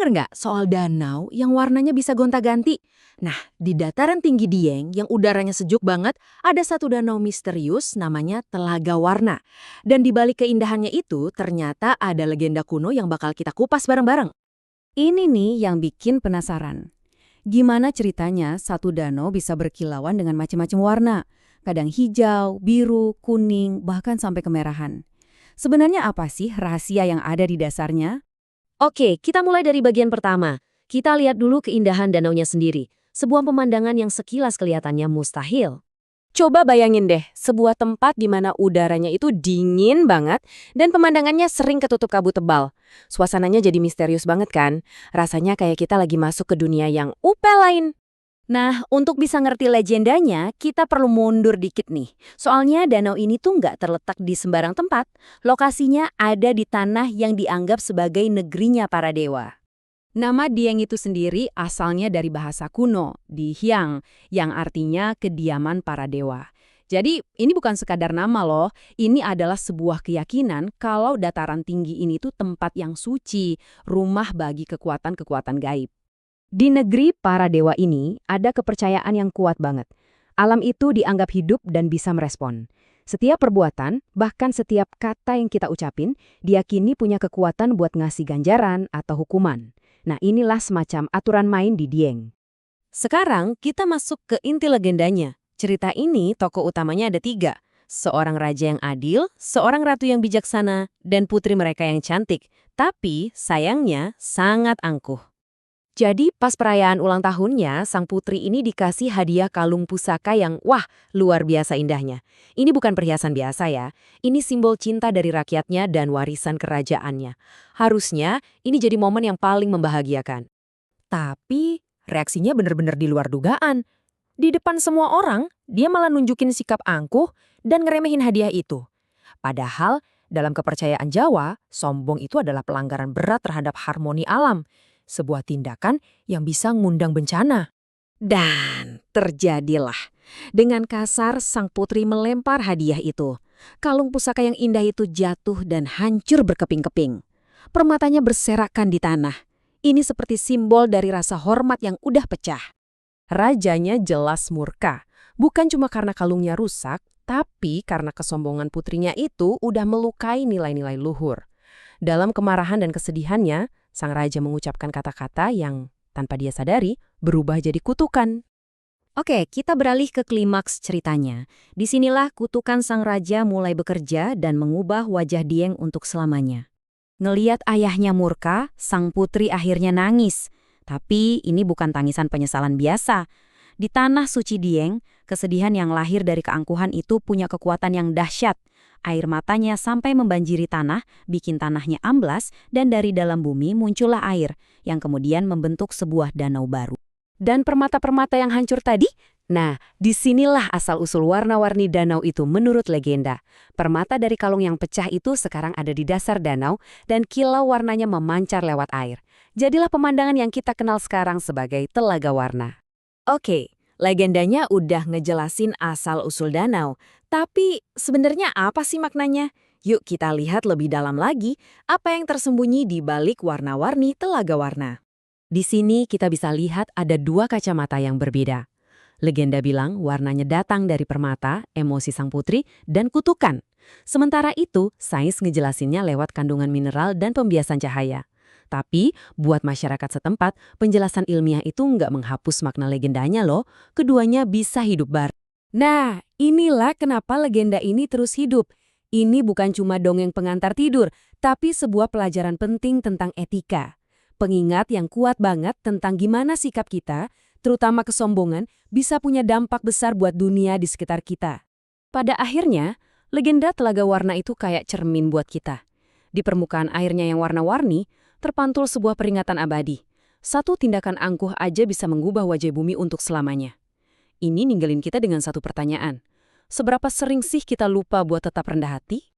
denger nggak soal danau yang warnanya bisa gonta-ganti? Nah, di dataran tinggi Dieng yang udaranya sejuk banget, ada satu danau misterius namanya Telaga Warna. Dan di balik keindahannya itu, ternyata ada legenda kuno yang bakal kita kupas bareng-bareng. Ini nih yang bikin penasaran. Gimana ceritanya satu danau bisa berkilauan dengan macam-macam warna? Kadang hijau, biru, kuning, bahkan sampai kemerahan. Sebenarnya apa sih rahasia yang ada di dasarnya? Oke, kita mulai dari bagian pertama. Kita lihat dulu keindahan danaunya sendiri. Sebuah pemandangan yang sekilas kelihatannya mustahil. Coba bayangin deh, sebuah tempat di mana udaranya itu dingin banget dan pemandangannya sering ketutup kabut tebal. Suasananya jadi misterius banget kan? Rasanya kayak kita lagi masuk ke dunia yang upel lain. Nah, untuk bisa ngerti legendanya, kita perlu mundur dikit nih. Soalnya danau ini tuh nggak terletak di sembarang tempat. Lokasinya ada di tanah yang dianggap sebagai negerinya para dewa. Nama Dieng itu sendiri asalnya dari bahasa kuno, di Hyang, yang artinya kediaman para dewa. Jadi, ini bukan sekadar nama loh, ini adalah sebuah keyakinan kalau dataran tinggi ini tuh tempat yang suci, rumah bagi kekuatan-kekuatan gaib. Di negeri para dewa ini, ada kepercayaan yang kuat banget. Alam itu dianggap hidup dan bisa merespon. Setiap perbuatan, bahkan setiap kata yang kita ucapin, diyakini punya kekuatan buat ngasih ganjaran atau hukuman. Nah, inilah semacam aturan main di Dieng. Sekarang kita masuk ke inti legendanya. Cerita ini tokoh utamanya ada 3. Seorang raja yang adil, seorang ratu yang bijaksana, dan putri mereka yang cantik. Tapi sayangnya sangat angkuh. Jadi pas perayaan ulang tahunnya, sang putri ini dikasih hadiah kalung pusaka yang wah luar biasa indahnya. Ini bukan perhiasan biasa ya, ini simbol cinta dari rakyatnya dan warisan kerajaannya. Harusnya ini jadi momen yang paling membahagiakan. Tapi reaksinya bener-bener di luar dugaan. Di depan semua orang, dia malah nunjukin sikap angkuh dan ngeremehin hadiah itu. Padahal dalam kepercayaan Jawa, sombong itu adalah pelanggaran berat terhadap harmoni alam. Sebuah tindakan yang bisa ngundang bencana. Dan terjadilah. Dengan kasar, sang putri melempar hadiah itu. Kalung pusaka yang indah itu jatuh dan hancur berkeping-keping. Permatanya berserakan di tanah. Ini seperti simbol dari rasa hormat yang udah pecah. Rajanya jelas murka. Bukan cuma karena kalungnya rusak, tapi karena kesombongan putrinya itu udah melukai nilai-nilai luhur. Dalam kemarahan dan kesedihannya, sang raja mengucapkan kata-kata yang, tanpa dia sadari, berubah jadi kutukan. Oke, kita beralih ke klimaks ceritanya. Disinilah kutukan sang raja mulai bekerja dan mengubah wajah Dieng untuk selamanya. Ngeliat ayahnya murka, sang putri akhirnya nangis. Tapi ini bukan tangisan penyesalan biasa. Di tanah suci Dieng, kesedihan yang lahir dari keangkuhan itu punya kekuatan yang dahsyat. Air matanya sampai membanjiri tanah, bikin tanahnya amblas, dan dari dalam bumi muncullah air, yang kemudian membentuk sebuah danau baru. Dan permata-permata yang hancur tadi? Nah, disinilah asal-usul warna-warni danau itu menurut legenda. Permata dari kalung yang pecah itu sekarang ada di dasar danau, dan kilau warnanya memancar lewat air. Jadilah pemandangan yang kita kenal sekarang sebagai Telaga Warna. Oke, legendanya udah ngejelasin asal-usul danau. Tapi sebenarnya apa sih maknanya? Yuk kita lihat lebih dalam lagi apa yang tersembunyi di balik warna-warni Telaga Warna. Di sini kita bisa lihat ada 2 kacamata yang berbeda. Legenda bilang warnanya datang dari permata, emosi sang putri, dan kutukan. Sementara itu, sains ngejelasinnya lewat kandungan mineral dan pembiasan cahaya. Tapi, buat masyarakat setempat, penjelasan ilmiah itu nggak menghapus makna legendanya loh. Keduanya bisa hidup bareng. Nah, inilah kenapa legenda ini terus hidup. Ini bukan cuma dongeng pengantar tidur, tapi sebuah pelajaran penting tentang etika. Pengingat yang kuat banget tentang gimana sikap kita, terutama kesombongan, bisa punya dampak besar buat dunia di sekitar kita. Pada akhirnya, legenda Telaga Warna itu kayak cermin buat kita. Di permukaan airnya yang warna-warni, terpantul sebuah peringatan abadi. Satu tindakan angkuh aja bisa mengubah wajah bumi untuk selamanya. Ini ninggalin kita dengan satu pertanyaan. Seberapa sering sih kita lupa buat tetap rendah hati?